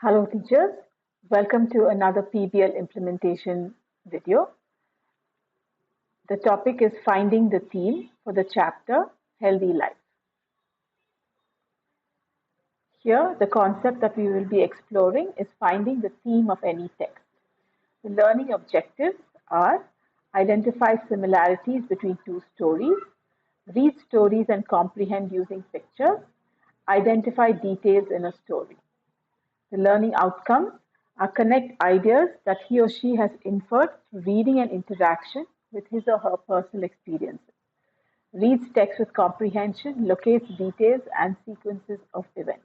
Hello teachers, welcome to another PBL implementation video. The topic is finding the theme for the chapter Healthy Life. Here the concept that we will be exploring is finding the theme of any text. The learning objectives are identify similarities between two stories, read stories and comprehend using pictures, identify details in a story. The learning outcomes are connect ideas that he or she has inferred through reading and interaction with his or her personal experiences. Reads text with comprehension, locates details and sequences of events.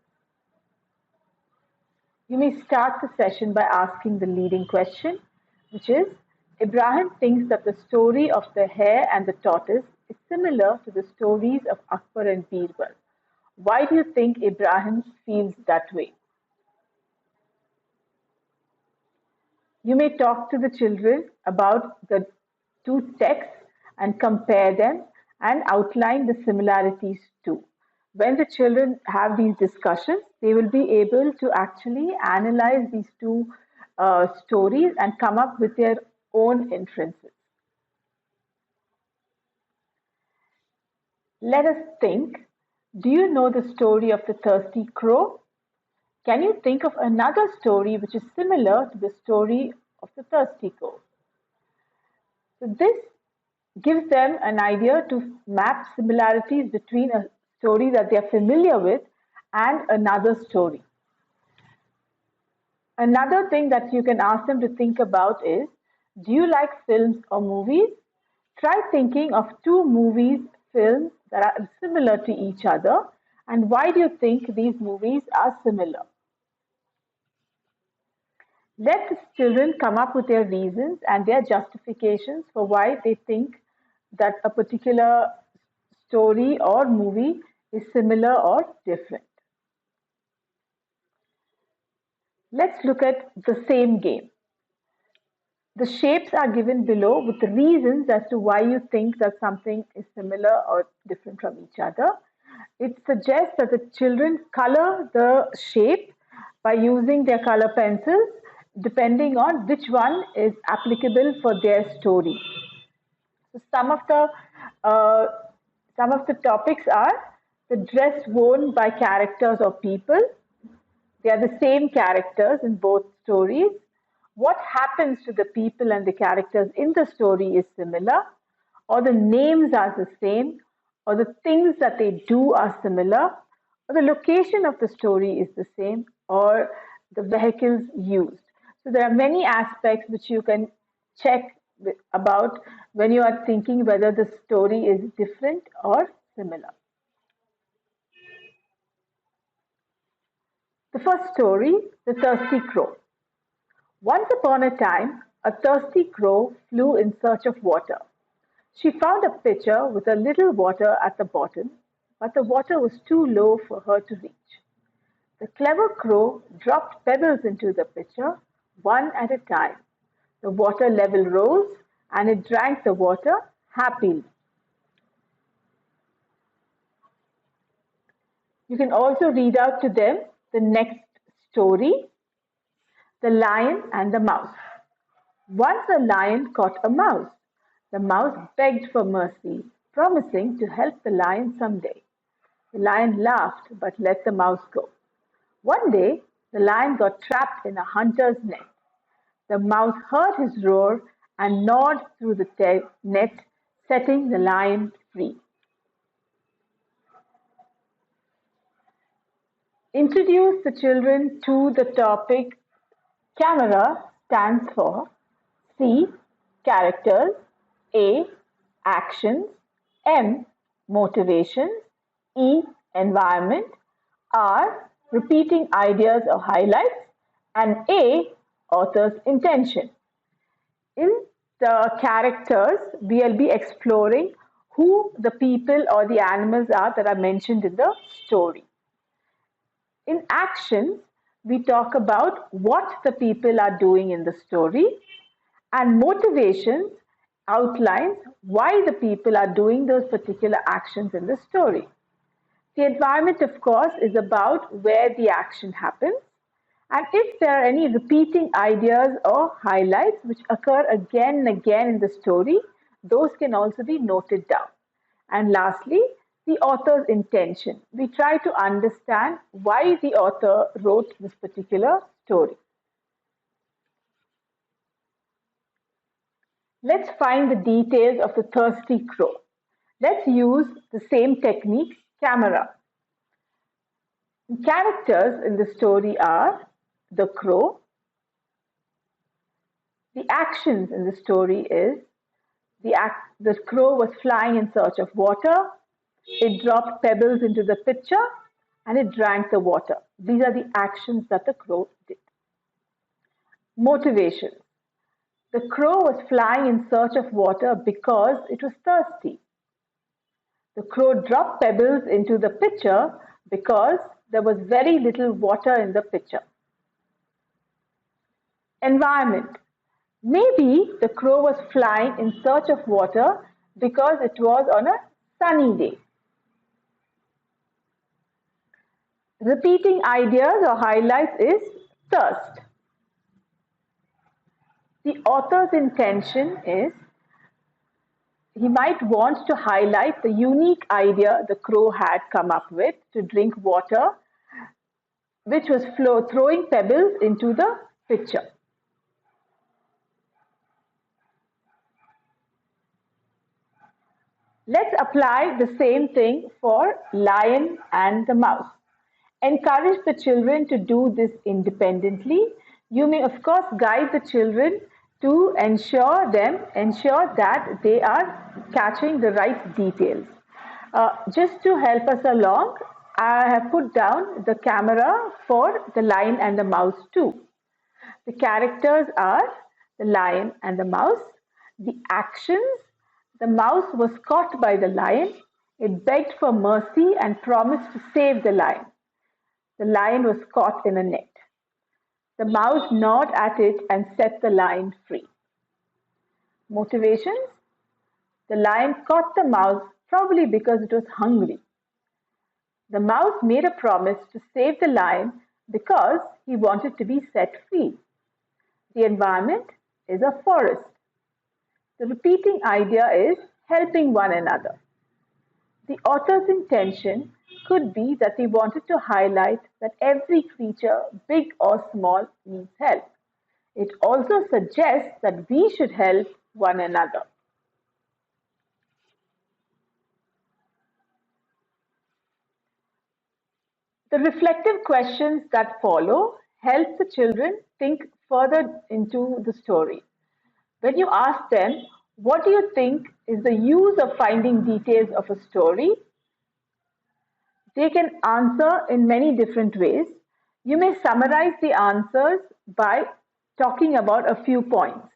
You may start the session by asking the leading question, which is, Ibrahim thinks that the story of the hare and the tortoise is similar to the stories of Akbar and Birbal. Why do you think Ibrahim feels that way? You may talk to the children about the two texts and compare them and outline the similarities too. When the children have these discussions, they will be able to actually analyze these two stories and come up with their own inferences. Let us think. Do you know the story of the thirsty crow? Can you think of another story which is similar to the story of the thirsty crow? So this gives them an idea to map similarities between a story that they are familiar with and another story. Another thing that you can ask them to think about is, do you like films or movies? Try thinking of two films that are similar to each other, and why do you think these movies are similar? Let the children come up with their reasons and their justifications for why they think that a particular story or movie is similar or different. Let's look at the same game. The shapes are given below with the reasons as to why you think that something is similar or different from each other. It suggests that the children color the shape by using their color pencils depending on which one is applicable for their story. So some of the topics are the dress worn by characters or people. They are the same characters in both stories. What happens to the people and the characters in the story is similar, or the names are the same, or the things that they do are similar, or the location of the story is the same, or the vehicles used. So there are many aspects which you can check about when you are thinking whether the story is different or similar. The first story, The Thirsty Crow. Once upon a time, a thirsty crow flew in search of water. She found a pitcher with a little water at the bottom, but the water was too low for her to reach. The clever crow dropped pebbles into the pitcher, one at a time. The water level rose, and it drank the water happily. You can also read out to them the next story, The Lion and the Mouse. Once a lion caught a mouse. The mouse begged for mercy, promising to help the lion someday. The lion laughed but let the mouse go. One day, the lion got trapped in a hunter's net. The mouse heard his roar and gnawed through the net, setting the lion free. Introduce the children to the topic. Camera stands for C. Characters, A. Actions, M. Motivations, E. Environment, R. Repeating ideas or highlights, and A. Author's intention. In the characters, we will be exploring who the people or the animals are that are mentioned in the story. In actions, we talk about what the people are doing in the story, and motivations outlines why the people are doing those particular actions in the story. The environment, of course, is about where the action happens, And if there are any repeating ideas or highlights which occur again and again in the story, those can also be noted down. And lastly, the author's intention. We try to understand why the author wrote this particular story. Let's find the details of the thirsty crow. Let's use the same technique, camera. Characters in the story are the crow. The actions in the story is the crow was flying in search of water, it dropped pebbles into the pitcher, and it drank the water. These are the actions that the crow did. Motivation. The crow was flying in search of water because it was thirsty. The crow dropped pebbles into the pitcher because there was very little water in the pitcher. Environment. Maybe the crow was flying in search of water because it was on a sunny day. Repeating ideas or highlights is thirst. The author's intention is he might want to highlight the unique idea the crow had come up with to drink water, which was throwing pebbles into the pitcher. Let's apply the same thing for lion and the mouse. Encourage the children to do this independently. You may, of course, guide the children to ensure that they are catching the right details. Just to help us along, I have put down the camera for the lion and the mouse too. The characters are the lion and the mouse. The actions: the mouse was caught by the lion. It begged for mercy and promised to save the lion. The lion was caught in a net. The mouse gnawed at it and set the lion free. Motivations: the lion caught the mouse probably because it was hungry. The mouse made a promise to save the lion because he wanted to be set free. The environment is a forest. The repeating idea is helping one another. The author's intention could be that he wanted to highlight that every creature, big or small, needs help. It also suggests that we should help one another. The reflective questions that follow help the children think further into the story. When you ask them, what do you think is the use of finding details of a story? They can answer in many different ways. You may summarize the answers by talking about a few points.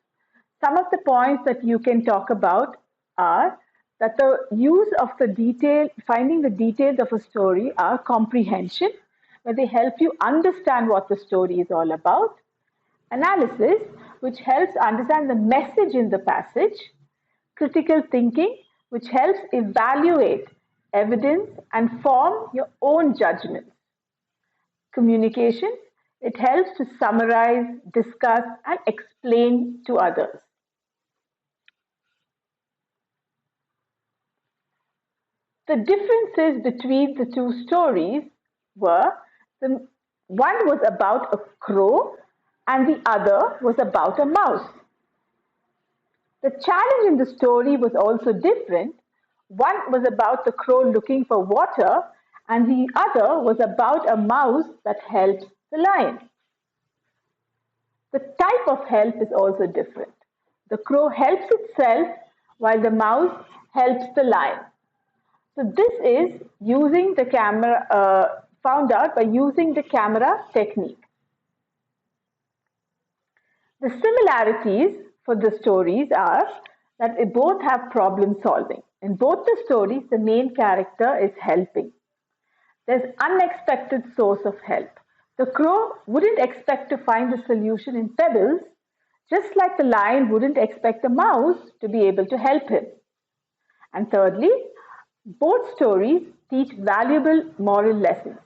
Some of the points that you can talk about are that the use of finding the details of a story are comprehension, where they help you understand what the story is all about. Analysis, which helps understand the message in the passage. Critical thinking, which helps evaluate evidence and form your own judgments. Communication, it helps to summarize, discuss, and explain to others. The differences between the two stories were one was about a crow and the other was about a mouse. The challenge in the story was also different. One was about the crow looking for water and the other was about a mouse that helped the lion. The type of help is also different. The crow helps itself while the mouse helps the lion. So this is using the camera, found out by using the camera technique. The similarities for the stories are that they both have problem solving. In both the stories, the main character is helping. There's unexpected source of help. The crow wouldn't expect to find the solution in pebbles, just like the lion wouldn't expect the mouse to be able to help him. And thirdly, both stories teach valuable moral lessons.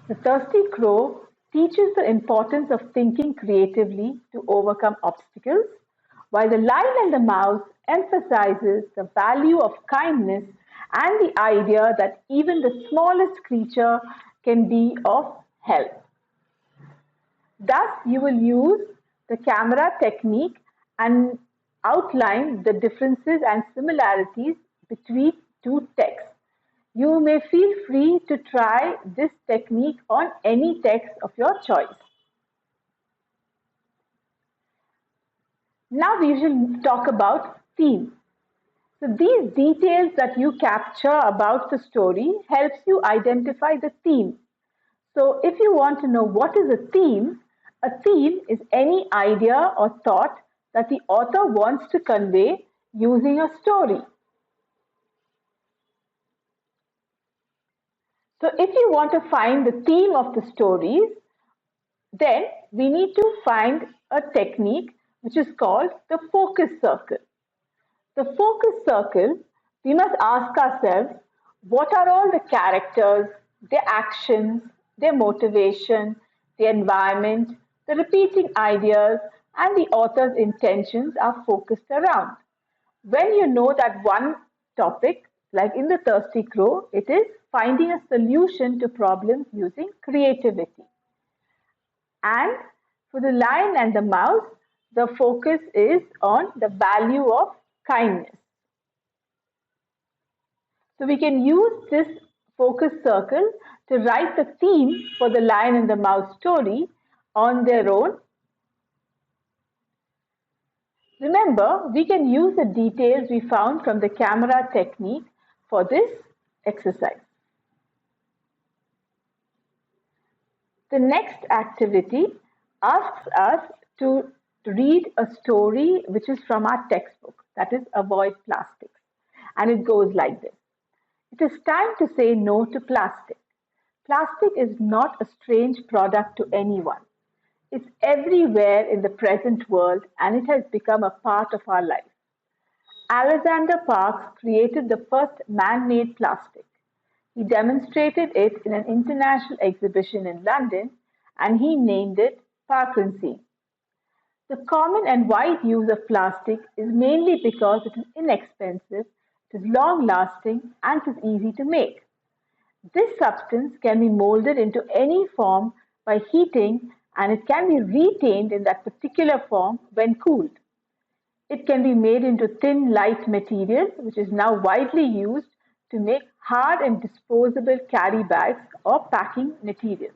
The thirsty crow teaches the importance of thinking creatively to overcome obstacles, while The Lion and the Mouse emphasizes the value of kindness and the idea that even the smallest creature can be of help. Thus, you will use the camera technique and outline the differences and similarities between two texts. You may feel free to try this technique on any text of your choice. Now we shall talk about theme. So these details that you capture about the story helps you identify the theme. So if you want to know what is a theme is any idea or thought that the author wants to convey using a story. So if you want to find the theme of the stories, then we need to find a technique which is called the focus circle. The focus circle, we must ask ourselves, what are all the characters, their actions, their motivation, the environment, the repeating ideas, and the author's intentions are focused around. When you know that one topic, like in The Thirsty Crow, it is finding a solution to problems using creativity. And for The Lion and the Mouse, the focus is on the value of kindness. So we can use this focus circle to write the theme for The Lion and the Mouse story on their own. Remember, we can use the details we found from the camera technique for this exercise. The next activity asks us to read a story which is from our textbook, that is Avoid Plastics. And it goes like this. It is time to say no to plastic. Plastic is not a strange product to anyone. It's everywhere in the present world and it has become a part of our life. Alexander Parks created the first man-made plastic. He demonstrated it in an international exhibition in London and he named it Parkinsine. The common and wide use of plastic is mainly because it is inexpensive, it is long-lasting, and it is easy to make. This substance can be molded into any form by heating and it can be retained in that particular form when cooled. It can be made into thin, light material, which is now widely used to make hard and disposable carry bags or packing material.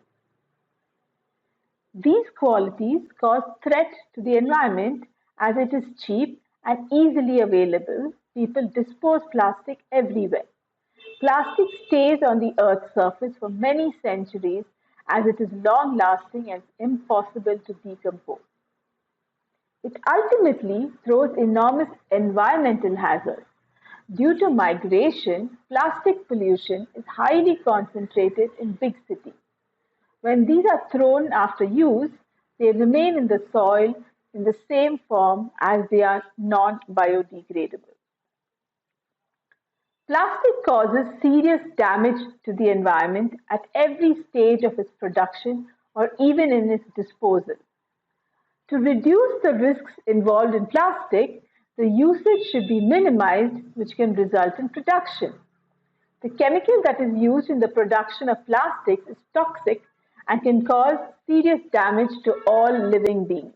These qualities cause threat to the environment as it is cheap and easily available. People dispose plastic everywhere. Plastic stays on the Earth's surface for many centuries as it is long-lasting and impossible to decompose. It ultimately throws enormous environmental hazards. Due to migration, plastic pollution is highly concentrated in big cities. When these are thrown after use, they remain in the soil in the same form as they are non-biodegradable. Plastic causes serious damage to the environment at every stage of its production or even in its disposal. To reduce the risks involved in plastic, the usage should be minimized, which can result in production. The chemical that is used in the production of plastics is toxic and can cause serious damage to all living beings.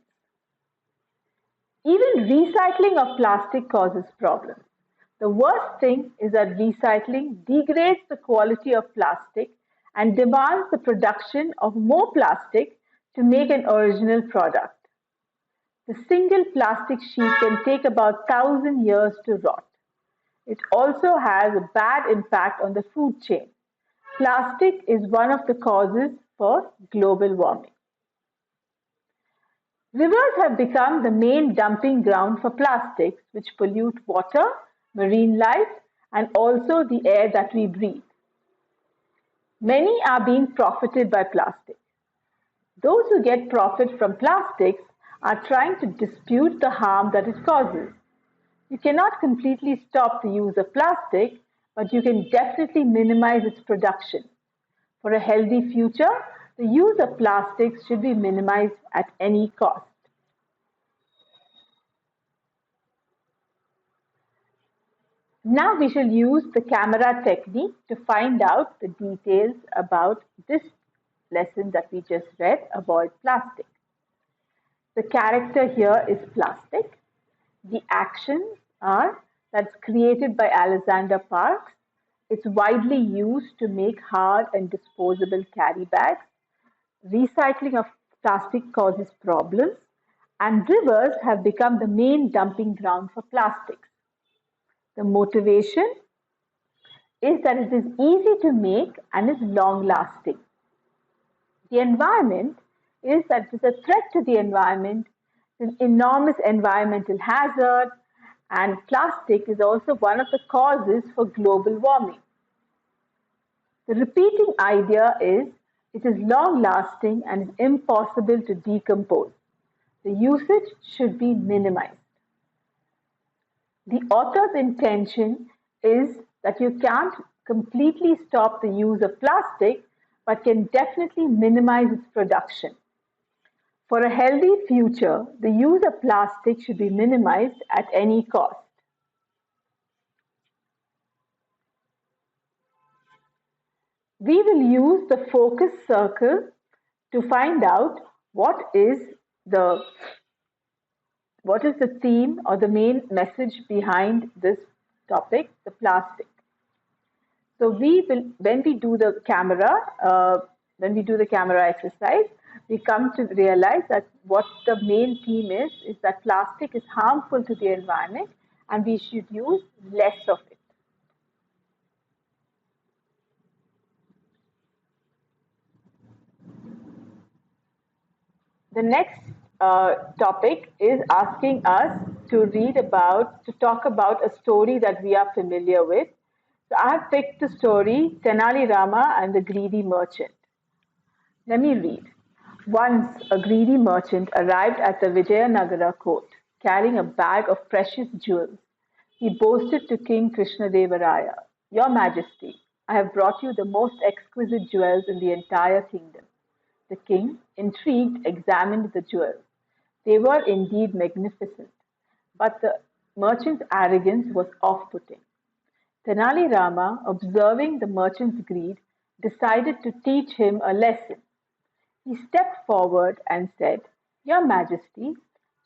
Even recycling of plastic causes problems. The worst thing is that recycling degrades the quality of plastic and demands the production of more plastic to make an original product. The single plastic sheet can take about 1,000 years to rot. It also has a bad impact on the food chain. Plastic is one of the causes for global warming. Rivers have become the main dumping ground for plastics, which pollute water, marine life, and also the air that we breathe. Many are being profited by plastic. Those who get profit from plastics are trying to dispute the harm that it causes. You cannot completely stop the use of plastic, but you can definitely minimize its production. For a healthy future, The use of plastics should be minimized at any cost. Now we shall use the camera technique to find out the details about this lesson that we just read, avoid plastic. The character here is plastic. The actions are that's created by Alexander Parks. It's widely used to make hard and disposable carry bags. Recycling of plastic causes problems, and rivers have become the main dumping ground for plastics. The motivation is that it is easy to make and is long lasting. The environment is that it is a threat to the environment, an enormous environmental hazard, and plastic is also one of the causes for global warming. The repeating idea is it is long lasting and is impossible to decompose. The usage should be minimized. The author's intention is that you can't completely stop the use of plastic, but can definitely minimize its production. For a healthy future, the use of plastic should be minimized at any cost. We will use the focus circle to find out the what is the theme or the main message behind this topic, the plastic. So when we do the camera exercise, we come to realize that what the main theme is that plastic is harmful to the environment and we should use less of it. The next topic is asking us to talk about a story that we are familiar with. So I have picked the story Tenali Rama and the Greedy Merchant. Let me read. Once a greedy merchant arrived at the Vijayanagara court carrying a bag of precious jewels. He boasted to King Krishnadevaraya, Your Majesty, I have brought you the most exquisite jewels in the entire kingdom. The king, intrigued, examined the jewels. They were indeed magnificent, but the merchant's arrogance was off-putting. Tenali Rama, observing the merchant's greed, decided to teach him a lesson. He stepped forward and said, Your Majesty,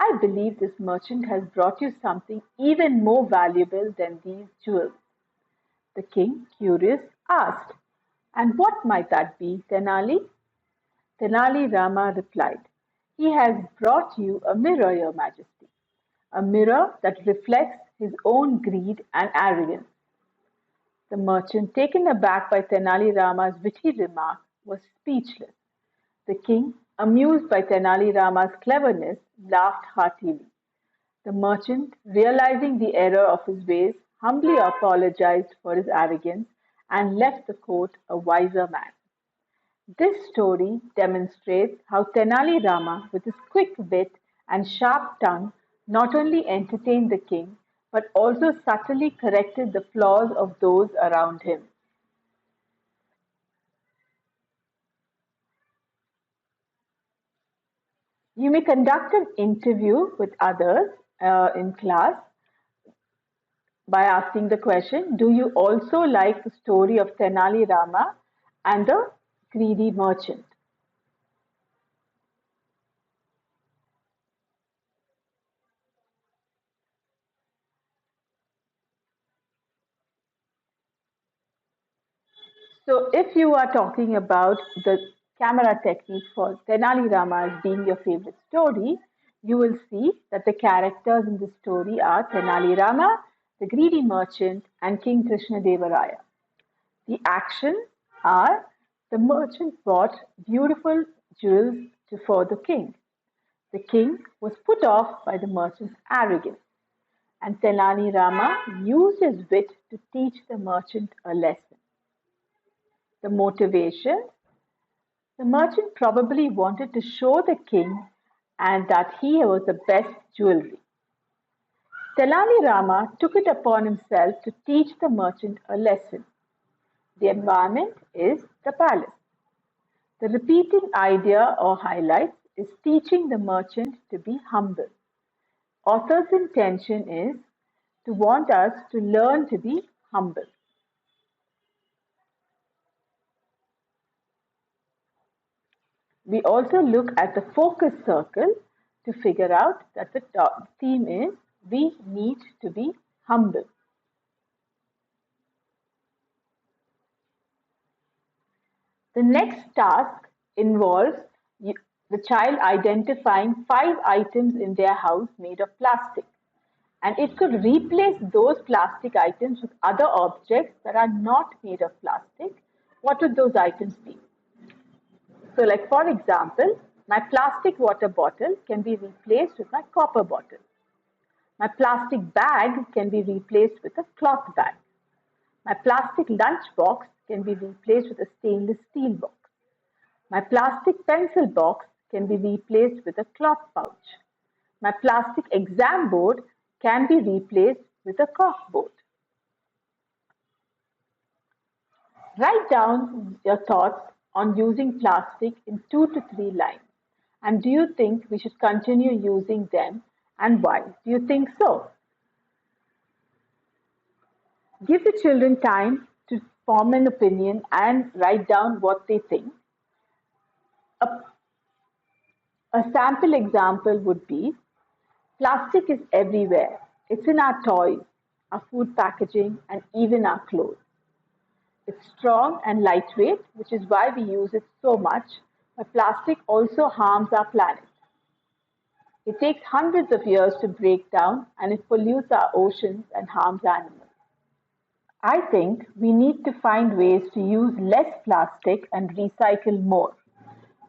I believe this merchant has brought you something even more valuable than these jewels. The king, curious, asked, And what might that be, Tenali? Tenali Rama replied, He has brought you a mirror, Your Majesty, a mirror that reflects his own greed and arrogance. The merchant, taken aback by Tenali Rama's witty remark, was speechless. The king, amused by Tenali Rama's cleverness, laughed heartily. The merchant, realizing the error of his ways, humbly apologized for his arrogance and left the court a wiser man. This story demonstrates how Tenali Rama, with his quick wit and sharp tongue, not only entertained the king but also subtly corrected the flaws of those around him. You may conduct an interview with others in class by asking the question, do you also like the story of Tenali Rama and the greedy merchant? So if you are talking about the camera technique for Tenali Rama as being your favorite story, you will see that the characters in the story are Tenali Rama, the greedy merchant, and King Krishna Devaraya. The actions are the merchant bought beautiful jewels for the king. The king was put off by the merchant's arrogance, and Tenali Rama used his wit to teach the merchant a lesson. The motivation, the merchant probably wanted to show the king and that he was the best jewelry. Tenali Rama took it upon himself to teach the merchant a lesson. The environment is the palace. The repeating idea or highlights is teaching the merchant to be humble. Author's intention is to want us to learn to be humble. We also look at the focus circle to figure out that the theme is we need to be humble. The next task involves the child identifying 5 items in their house made of plastic, and it could replace those plastic items with other objects that are not made of plastic. What would those items be? So, like for example, my plastic water bottle can be replaced with my copper bottle. My plastic bag can be replaced with a cloth bag. My plastic lunch box can be replaced with a stainless steel box. My plastic pencil box can be replaced with a cloth pouch. My plastic exam board can be replaced with a cork board. Write down your thoughts on using plastic in 2 to 3 lines. And do you think we should continue using them and why? Do you think so? Give the children time to form an opinion and write down what they think. A, a sample example would be plastic is everywhere. It's in our toys, our food packaging, and even our clothes. It's strong and lightweight, which is why we use it so much, but plastic also harms our planet. It takes hundreds of years to break down and it pollutes our oceans and harms animals. I think we need to find ways to use less plastic and recycle more.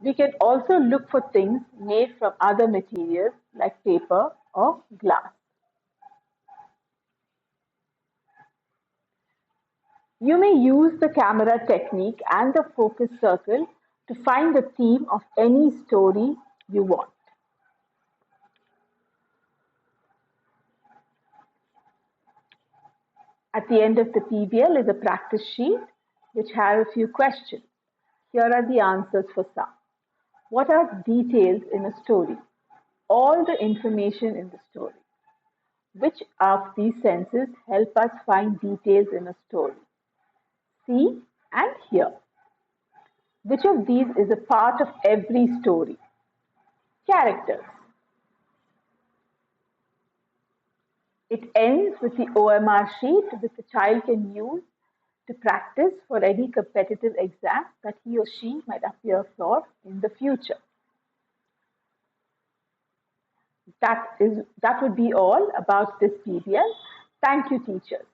We can also look for things made from other materials like paper or glass. You may use the camera technique and the focus circle to find the theme of any story you want. At the end of the PBL is a practice sheet which has a few questions. Here are the answers for some. What are details in a story? All the information in the story. Which of these senses help us find details in a story? See and hear. Which of these is a part of every story? Characters. It ends with the OMR sheet which the child can use to practice for any competitive exam that he or she might appear for in the future. That would be all about this PBL. Thank you, teachers.